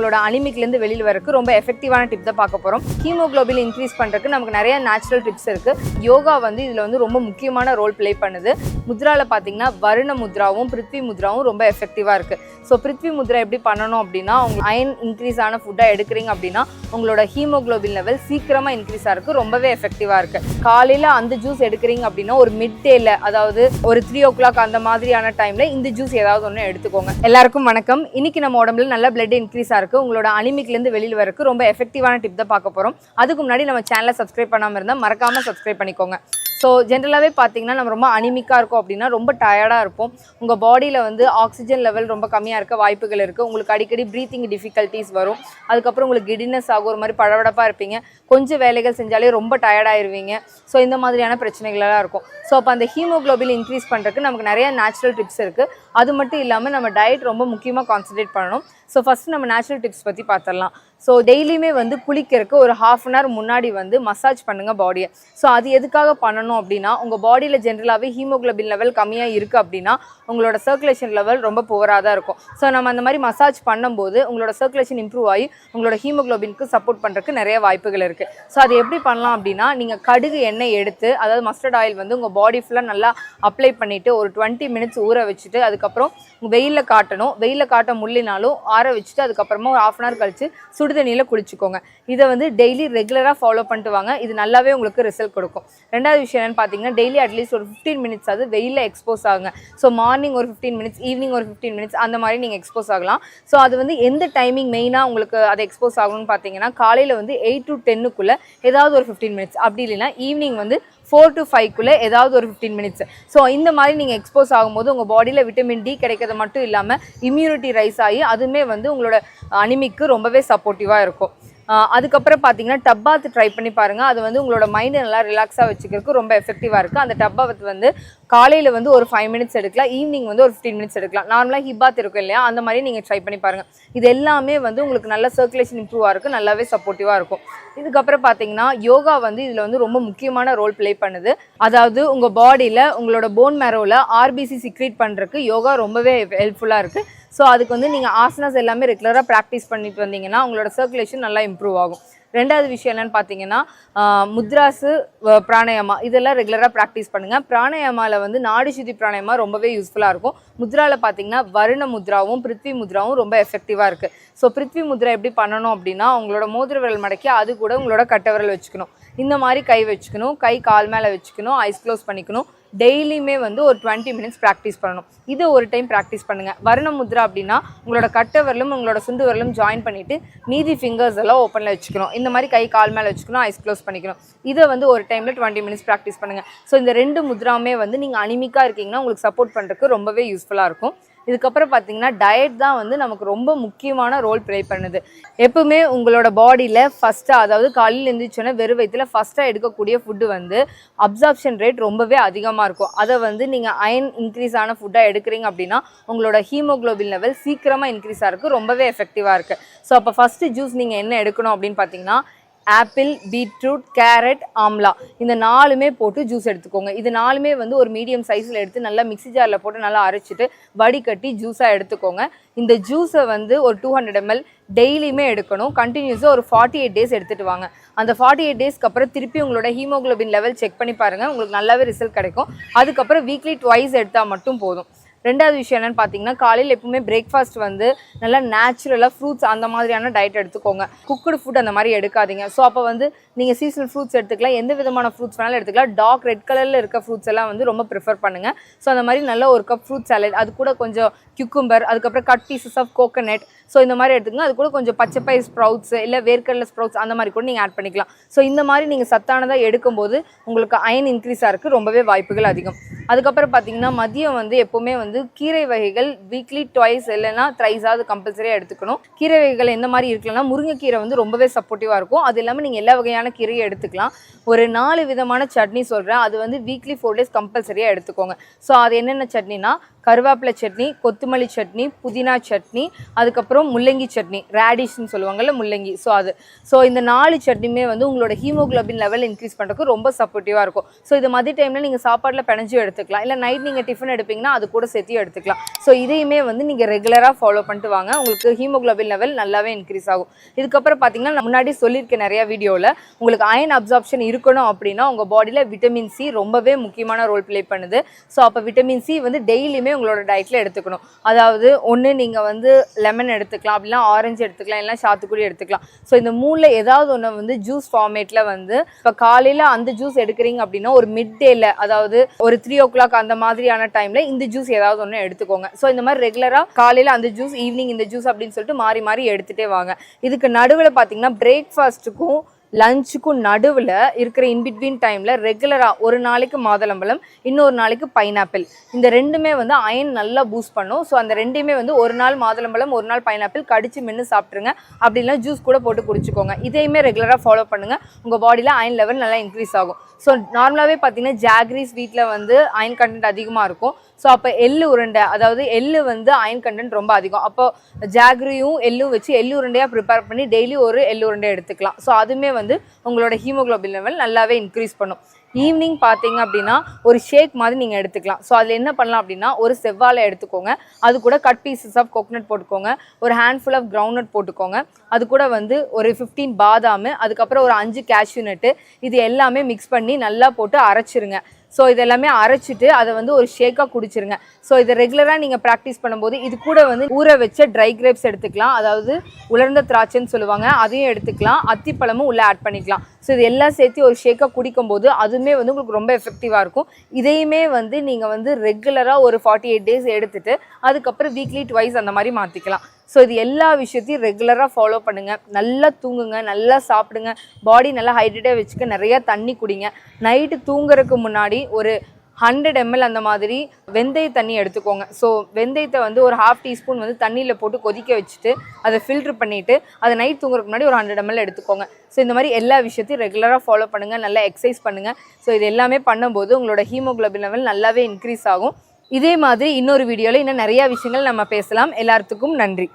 உங்களோட அனிமிக்லேருந்து வெளியில் வரக்கு ரொம்ப எஃபெக்டிவான டிப் தான் பார்க்க போகிறோம். ஹீமோகுளோபின் இன்க்ரீஸ் பண்ணுறதுக்கு நமக்கு நிறைய நேச்சுரல் டிப்ஸ் இருக்குது. யோகா வந்து இதில் வந்து ரொம்ப முக்கியமான ரோல் ப்ளே பண்ணுது. முத்ராவில் பார்த்தீங்கன்னா வருண முத்ராவும் பிருத்வி முத்ராவும் ரொம்ப எஃபெக்டிவாக இருக்குது. ஸோ பிருத்வி முத்ரா எப்படி பண்ணணும் அப்படின்னா, உங்களுக்கு அயன் இன்க்ரீஸ் ஆன ஃபுட்டாக எடுக்கிறீங்க அப்படின்னா உங்களோட ஹீமோகுளோபின் லெவல் சீக்கிரமாக இன்க்ரீஸ் ஆகிறதுக்கு ரொம்பவே எஃபெக்டிவாக இருக்குது. காலையில் அந்த ஜூஸ் எடுக்கிறீங்க அப்படின்னா ஒரு மிட் டேல, அதாவது ஒரு 3 o'clock அந்த மாதிரியான டைமில் இந்த ஜூஸ் ஏதாவது ஒன்று எடுத்துக்கோங்க. எல்லாருக்கும் வணக்கம். இன்னைக்கு நம்ம உடம்புல நல்ல பிளட் இன்க்ரீஸ் ஆயிருக்கு. உங்களோட அனிமிக்லேருந்து வெளியில் வரக்கு ரொம்ப எஃபெக்டிவான டிப் தான் பார்க்க போகிறோம். அதுக்கு முன்னாடி நம்ம சேனலை சப்ஸ்கிரைப் பண்ணாமல் இருந்தால் மறக்காமல் சப்ஸ்கிரைப் பண்ணிக்கோங்க. ஸோ ஜென்ரலாகவே பார்த்தீங்கன்னா நம்ம ரொம்ப அனிமிக்காக இருக்கும் அப்படின்னா ரொம்ப டயர்டாக இருப்போம். உங்கள் பாடியில் வந்து ஆக்சிஜன் லெவல் ரொம்ப கம்மியாக இருக்க வாய்ப்புகள் இருக்குது. உங்களுக்கு அடிக்கடி ப்ரீத்திங் டிஃபிகல்ட்டிஸ் வரும். அதுக்கப்புறம் உங்களுக்கு கிடினஸ் ஆகும், ஒரு மாதிரி படபடப்பாக இருப்பீங்க. கொஞ்சம் வேலைகள் செஞ்சாலே ரொம்ப டயர்டாயிருவீங்க. ஸோ இந்த மாதிரியான பிரச்சனைகளெல்லாம் இருக்கும். ஸோ அப்போ அந்த ஹீமோகுளோபின் இன்க்ரீஸ் பண்ணுறதுக்கு நமக்கு நிறைய நேச்சுரல் டிப்ஸ் இருக்குது. அது மட்டும் இல்லாமல் நம்ம டயட் ரொம்ப முக்கியமாக கான்சன்ட்ரேட் பண்ணணும். ஸோ ஃபஸ்ட்டு நம்ம நேச்சுரல் டிப்ஸ் பற்றி பார்த்துடலாம். ஸோ டெய்லியுமே வந்து குளிக்கிறதுக்கு ஒரு 1/2 hour முன்னாடி வந்து மசாஜ் பண்ணுங்கள் பாடியை. ஸோ அது எதுக்காக பண்ணணும் அப்படின்னா, உங்கள் பாடியில் ஜென்ரலாகவே ஹீமோகுளோபின் லெவல் கம்மியாக இருக்குது அப்படின்னா உங்களோட சர்க்குலேஷன் லெவல் ரொம்ப புவராக தான் இருக்கும். ஸோ நம்ம அந்த மாதிரி மசாஜ் பண்ணும்போது உங்களோட சர்க்குலேஷன் இம்ப்ரூவ் ஆகி உங்களோட ஹீமோகுளோபினுக்கு சப்போர்ட் பண்ணுறதுக்கு நிறைய வாய்ப்புகள் இருக்குது. ஸோ அது எப்படி பண்ணலாம் அப்படின்னா, நீங்கள் கடுகு எண்ணெய் எடுத்து, அதாவது மஸ்டர்ட் ஆயில் வந்து உங்கள் பாடி ஃபுல்லாக நல்லா அப்ளை பண்ணிவிட்டு ஒரு 20 minutes ஊற வச்சுட்டு அதுக்கப்புறம் வெயிலில் காட்டணும். வெயிலில் காட்ட முடியலனாலும் ஆற வச்சுட்டு அதுக்கப்புறமா ஒரு 1/2 hour கழிச்சு சுடுதண்ணியில் குளிச்சுக்கோங்க. இதை வந்து டெய்லி ரெகுலராக ஃபாலோ பண்ணிட்டு வாங்க. இது நல்லாவே உங்களுக்கு ரிசல்ட் கொடுக்கும். ரெண்டாவது விஷயம் என்னென்னு பார்த்தீங்கன்னா, டெய்லி அட்லீஸ்ட் ஒரு 15 minutes அது வெயிலில் எக்ஸ்போஸ் ஆகுங்க. ஸோ மார்னிங் ஒரு 15 minutes, ஈவினிங் ஒரு 15 minutes அந்த மாதிரி நீங்கள் எக்ஸ்போஸ் ஆகலாம். ஸோ அது வந்து எந்த டைமிங் மெயினாக உங்களுக்கு அதை எக்ஸ்போஸ் ஆகணும்னு பார்த்தீங்கன்னா, காலையில் வந்து 8 to 10 ஏதாவது ஒரு 15 minutes, அப்படி இல்லைன்னா ஈவினிங் வந்து 4 to 5 ஏதாவது ஒரு 15 minutes. ஸோ இந்த மாதிரி நீங்கள் எக்ஸ்போஸ் ஆகும்போது உங்கள் பாடியில் விட்டமின் டி கிடைக்கிறது மட்டும் இல்லாமல் இம்யூனிட்டி ரைஸ் ஆகி அதுவுமே வந்து உங்களோட அனிமிக்கு ரொம்பவே சப்போர்ட்டிவாக இருக்கும். அதுக்கப்புறம் பார்த்தீங்கன்னா டப்பாத் ட்ரை பண்ணி பாருங்கள். அது வந்து உங்களோட மைண்டை நல்லா ரிலாக்ஸாக வச்சுக்கிறதுக்கு ரொம்ப எஃபெக்டிவாக இருக்குது. அந்த டப்பாத் வந்து காலையில் வந்து ஒரு 5 minutes எடுக்கலாம், ஈவினிங் வந்து ஒரு 15 minutes எடுக்கலாம். நார்மலாக ஹிபாத் இருக்கும் இல்லையா, அந்த மாதிரி நீங்கள் ட்ரை பண்ணி பாருங்கள். இது எல்லாமே வந்து உங்களுக்கு நல்ல சர்க்குலேஷன் இம்ப்ரூவாக இருக்குது, நல்லாவே சப்போர்ட்டிவாக இருக்கும். இதுக்கப்புறம் பார்த்தீங்கன்னா யோகா வந்து இதில் வந்து ரொம்ப முக்கியமான ரோல் ப்ளே பண்ணுது. அதாவது உங்கள் பாடியில் உங்களோட போன் மேரோவில் ஆர்பிசி சிக்ரீட் பண்ணுறதுக்கு யோகா ரொம்பவே ஹெல்ப்ஃபுல்லாக இருக்குது. ஸோ அதுக்கு வந்து நீங்கள் ஆசனாஸ் எல்லாமே ரெகுலராக ப்ராக்டிஸ் பண்ணிட்டு வந்தீங்கன்னா உங்களோட சர்க்குலேஷன் நல்லா இம்ப்ரூவ் ஆகும். ரெண்டாவது விஷயம் என்னென்னு பார்த்தீங்கன்னா, முத்ராஸு, பிராணாயாமா இதெல்லாம் ரெகுலராக ப்ராக்டிஸ் பண்ணுங்கள். பிராணாயாமாவில் வந்து நாடி சுத்தி பிராணாயாமா ரொம்பவே யூஸ்ஃபுல்லாக இருக்கும். முத்ராவில் பார்த்தீங்கன்னா வருண முத்ராவும் பிருத்வி முத்ராவும் ரொம்ப எஃபெக்டிவாக இருக்குது. ஸோ பிருத்வி முத்ரா எப்படி பண்ணணும் அப்படின்னா, உங்களோட மோதிர விரல் மடக்கி அது கூட உங்களோட கட்டை விரல் வச்சுக்கணும். இந்த மாதிரி கை வச்சுக்கணும், கை கால் மேலே வச்சுக்கணும், ஐஸ் க்ளோஸ் பண்ணிக்கணும். டெய்லியுமே வந்து ஒரு 20 minutes ப்ராக்டிஸ் பண்ணணும். இது ஒரு டைம் ப்ராக்டிஸ் பண்ணுங்கள். வருண முத்ரா அப்படின்னா உங்களோட கட்டை விரலும் உங்களோட சுண்டு விரலும் ஜாயின் பண்ணிவிட்டு மீதி ஃபிங்கர்ஸ் எல்லாம் ஓப்பனில் வச்சுக்கணும். இந்த மாதிரி கை கால் மேலே வச்சுக்கணும், ஐஸ் க்ளோஸ் பண்ணிக்கணும். இதை வந்து ஒரு டைமில் 20 minutes ப்ராக்டிஸ் பண்ணுங்கள். ஸோ இந்த 2 முத்ராவுமே வந்து நீங்கள் அனிமிக்காக இருக்கீங்கன்னா உங்களுக்கு சப்போர்ட் பண்ணுறதுக்கு ரொம்பவே யூஸ்ஃபுல்லாக இருக்கும். இதுக்கப்புறம் பார்த்தீங்கன்னா டயட் தான் வந்து நமக்கு ரொம்ப முக்கியமான ரோல் ப்ளே பண்ணுது. எப்பவுமே உங்களோட பாடியில் ஃபஸ்ட்டாக, அதாவது காலையில் எழுந்திரிச்சோன்னே வெறும் வயிற்றில் ஃபஸ்ட்டாக எடுக்கக்கூடிய ஃபுட்டு வந்து அப்சார்ப்ஷன் ரேட் ரொம்பவே அதிகமாக இருக்கும். அதை வந்து நீங்கள் அயன் இன்க்ரீஸ் ஆன ஃபுட்டாக எடுக்கிறீங்க அப்படின்னா உங்களோட ஹீமோகுளோபின் லெவல் சீக்கிரமாக இன்க்ரீஸ் ஆகிறதுக்கு ரொம்பவே எஃபெக்டிவாக இருக்குது. ஸோ அப்போ ஃபஸ்ட்டு ஜூஸ் நீங்கள் என்ன எடுக்கணும் அப்படின்னு பார்த்தீங்கன்னா, ஆப்பிள், பீட்ரூட், கேரட், ஆம்லா இந்த 4மே போட்டு ஜூஸ் எடுத்துக்கோங்க. இது 4மே வந்து ஒரு மீடியம் சைஸில் எடுத்து நல்லா மிக்ஸி ஜாரில் போட்டு நல்லா அரைச்சிட்டு வடிகட்டி ஜூஸாக எடுத்துக்கோங்க. இந்த ஜூஸை வந்து ஒரு 200 ml டெய்லியுமே எடுக்கணும். கண்டினியூஸாக ஒரு 48 days எடுத்துகிட்டு வாங்க. அந்த 48 daysக்கு அப்புறம் திருப்பி உங்களோட ஹீமோகுளோபின் லெவல் செக் பண்ணி பாருங்கள், உங்களுக்கு நல்லாவே ரிசல்ட் கிடைக்கும். அதுக்கப்புறம் வீக்லி 2 எடுத்தால் மட்டும் போதும். ரெண்டாவது விஷயம் என்னென்னு பார்த்தீங்கன்னா, காலையில் எப்பவுமே பிரேக்ஃபாஸ்ட் வந்து நல்லா நேச்சுரலாக ஃப்ரூட்ஸ் அந்த மாதிரியான டயட் எடுத்துக்கோங்க. குக்குடு ஃபுட் அந்த மாதிரி எடுக்காதீங்க. ஸோ அப்போ வந்து நீங்கள் சீசனல் ஃப்ரூட்ஸ் எடுத்துக்கலாம், எந்த விதமான ஃப்ரூட்ஸ் வேணாலும் எடுத்துக்கலாம். டார்க் ரெட் கலரில் இருக்க ஃப்ரூட்ஸ் எல்லாம் வந்து ரொம்ப ப்ரிஃபர் பண்ணுங்கள். ஸோ அந்த மாதிரி நல்ல ஒரு கப் ஃப்ரூட் சாலட், அது கூட கொஞ்சம் கியூக்கும்பர், அதுக்கப்புறம் cut pieces of coconut, so இந்த மாதிரி எடுத்துக்கோங்க. அது கூட கொஞ்சம் பச்சைப்பயிர் ஸ்ப்ரவுட்ஸ் இல்லை வேர்க்கடலை ஸ்ப்ரவுட்ஸ் அந்த மாதிரி கூட நீங்கள் ஆட் பண்ணிக்கலாம். ஸோ இந்த மாதிரி நீங்கள் சத்தானதாக எடுக்கும்போது உங்களுக்கு அயன் இன்க்ரீஸ் ஆகிறதுக்கு ரொம்பவே வாய்ப்புகள் அதிகம். அதுக்கப்புறம் பார்த்தீங்கன்னா மதியம் வந்து எப்போவுமே வந்து கீரை வகைகள் வீக்லி 2 இல்லைன்னா 3 கம்பல்சரியாக எடுத்துக்கணும். கீரை வகைகள் எந்த மாதிரி இருக்கலன்னா, முருங்கைக்கீரை வந்து ரொம்பவே சப்போர்ட்டிவாக இருக்கும். அது இல்லாமல் நீங்கள் எல்லா வகையான கீரையை எடுத்துக்கலாம். ஒரு 4 விதமான சட்னி சொல்கிறேன், அது வந்து வீக்லி 4 days கம்பல்சரியாக எடுத்துக்கோங்க. ஸோ அது என்னென்ன சட்னினா, கருவேப்பிலை சட்னி, கொத்தமல்லி சட்னி, புதினா சட்னி, அதுக்கப்புறம் முள்ளங்கி சட்னி, ரேடிஷ்னு சொல்லுவாங்கல்ல முள்ளங்கி. ஸோ இந்த 4 சட்னியுமே வந்து உங்களோட ஹீமோகுளோபின் லெவல் இன்க்ரீஸ் பண்ணுறதுக்கு ரொம்ப சப்போர்ட்டிவாக இருக்கும். ஸோ இது மதிய டைமில் நீங்கள் சாப்பாட்டில் பிணைஞ்சும் எடுத்துக்கலாம், இல்லை நைட் நீங்கள் டிஃபன் எடுப்பீங்கன்னா அது கூட சேர்த்தியும் எடுத்துக்கலாம். ஸோ இதையுமே வந்து நீங்கள் ரெகுலராக ஃபாலோ பண்ணிட்டு வாங்க, உங்களுக்கு ஹீமோகுளோபின் லெவல் நல்லாவே இன்க்ரீஸ் ஆகும். இதுக்கப்புறம் பார்த்தீங்கன்னா நான் முன்னாடி சொல்லியிருக்கேன் நிறையா வீடியோவில், உங்களுக்கு அயன் அப்சார்ப்ஷன் இருக்கணும் அப்படின்னா உங்கள் பாடியில் விட்டமின் சி ரொம்பவே முக்கியமான ரோல் ப்ளே பண்ணுது. ஸோ அப்போ விட்டமின் சி வந்து டெய்லியுமே உங்களோட டயட்டில் எடுத்துக்கணும். அதாவது ஒன்று நீங்கள் வந்து லெமன் எடுத்துக்கலாம், அப்படின்னா ஆரஞ்சு எடுத்துக்கலாம், இல்லைனா சாத்துக்குடி எடுத்துக்கலாம். ஸோ இந்த 3ல் ஏதாவது ஒன்று வந்து ஜூஸ் ஃபார்மேட்டில் வந்து இப்போ காலையில் அந்த ஜூஸ் எடுக்கிறீங்க அப்படின்னா ஒரு மிட் டேல, அதாவது ஒரு 3 o'clock அந்த மாதிரியான டைமில் இந்த ஜூஸ் ஏதாவது ஒன்று எடுத்துக்கோங்க. ஸோ இந்த மாதிரி ரெகுலராக காலையில் அந்த ஜூஸ், ஈவினிங் இந்த ஜூஸ் அப்படின்னு சொல்லிட்டு மாறி மாறி எடுத்துகிட்டே வாங்க. இதுக்கு நடுவில் பார்த்தீங்கன்னா பிரேக்ஃபாஸ்ட்டுக்கும் லஞ்சுக்கும் நடுவில் இருக்கிற இன்பிட்வீன் டைமில் ரெகுலராக ஒரு நாளைக்கு மாதுளம்பழம், இன்னொரு நாளைக்கு பைனாப்பிள், இந்த ரெண்டுமே வந்து அயன் நல்லா பூஸ்ட் பண்ணும். ஸோ அந்த ரெண்டையுமே வந்து ஒரு நாள் மாதுளம்பழம், ஒரு நாள் பைனாப்பிள் கடிச்சு மென்று சாப்பிட்ருங்க, அப்படின்னா ஜூஸ் கூட போட்டு குடிச்சுக்கோங்க. இதையுமே ரெகுலராக ஃபாலோ பண்ணுங்கள், உங்கள் பாடியில் அயன் லெவல் நல்லா இன்க்ரீஸ் ஆகும். ஸோ நார்மலாகவே பார்த்தீங்கன்னா ஜாக்ரீஸ் வீட்டில் வந்து அயன் கண்டென்ட் அதிகமாக இருக்கும். ஸோ அப்போ எள்ளு உருண்டை, அதாவது எள்ளு வந்து அயன் கண்டென்ட் ரொம்ப அதிகம். அப்போ ஜாக்ரியும் எள்ளும் வச்சு எள்ளு உருண்டையாக ப்ரிப்பேர் பண்ணி டெய்லி ஒரு எள்ளு உருண்டை எடுத்துக்கலாம். ஸோ அதுவுமே வந்து உங்களோட ஹீமோகுளோபின் லெவல் நல்லாவே இன்க்ரீஸ் பண்ணும். ஈவினிங் பார்த்தீங்க அப்படின்னா ஒரு ஷேக் மாதிரி நீங்கள் எடுத்துக்கலாம். ஸோ அதில் என்ன பண்ணலாம் அப்படின்னா ஒரு செவ்வாழை எடுத்துக்கோங்க, அது கூட கட் பீசஸ் ஆஃப் கோகனட் போட்டுக்கோங்க, ஒரு ஹேண்ட்ஃபுல் ஆஃப் கிரவுண்ட்நட் போட்டுக்கோங்க, அது கூட வந்து ஒரு 15 பாதாம், அதுக்கப்புறம் ஒரு 5 கேஷ்யூ நட்டு, இது எல்லாமே மிக்ஸ் பண்ணி நல்லா போட்டு அரைச்சிருங்க. ஸோ இதெல்லாமே அரைச்சிட்டு அதை வந்து ஒரு ஷேக்காக குடிச்சிருங்க. ஸோ இதை ரெகுலராக நீங்கள் ப்ராக்டிஸ் பண்ணும்போது இது கூட வந்து ஊற வச்ச ட்ரை கிரேப்ஸ் எடுத்துக்கலாம், அதாவது உலர்ந்த திராட்சைன்னு சொல்லுவாங்க, அதையும் எடுத்துக்கலாம், அத்திப்பழமும் உள்ளே ஆட் பண்ணிக்கலாம். ஸோ இது எல்லாம் சேர்த்து ஒரு ஷேக்காக குடிக்கும்போது அதுவுமே வந்து உங்களுக்கு ரொம்ப எஃபெக்டிவாக இருக்கும். இதையுமே வந்து நீங்கள் வந்து ரெகுலராக ஒரு 48 days எடுத்துகிட்டு அதுக்கப்புறம் வீக்லி ட்வைஸ் அந்த மாதிரி மாற்றிக்கலாம். ஸோ இது எல்லா விஷயத்தையும் ரெகுலராக ஃபாலோ பண்ணுங்கள். நல்லா தூங்குங்க, நல்லா சாப்பிடுங்க, பாடி நல்லா ஹைட்ரேட்டாக வச்சுக்க, நிறையா தண்ணி குடிங்க. நைட்டு தூங்குறதுக்கு முன்னாடி ஒரு 100 ml அந்த மாதிரி வெந்தய தண்ணி எடுத்துக்கோங்க. ஸோ வெந்தயத்தை வந்து ஒரு 1/2 teaspoon வந்து தண்ணியில் போட்டு கொதிக்க வச்சுட்டு அதை ஃபில்ட்ரு பண்ணிவிட்டு அதை நைட் தூங்குறதுக்கு முன்னாடி ஒரு 100 ml எடுத்துக்கோங்க. ஸோ இந்த மாதிரி எல்லா விஷயத்தையும் ரெகுலராக ஃபாலோ பண்ணுங்கள், நல்லா எக்ஸசைஸ் பண்ணுங்கள். ஸோ இது எல்லாமே பண்ணும்போது உங்களோட ஹீமோகுளோபின் லெவல் நல்லாவே இன்க்ரீஸ் ஆகும். இதே மாதிரி இன்னொரு வீடியோவில் இன்னும் நிறையா விஷயங்கள் நம்ம பேசலாம். எல்லாத்துக்கும் நன்றி.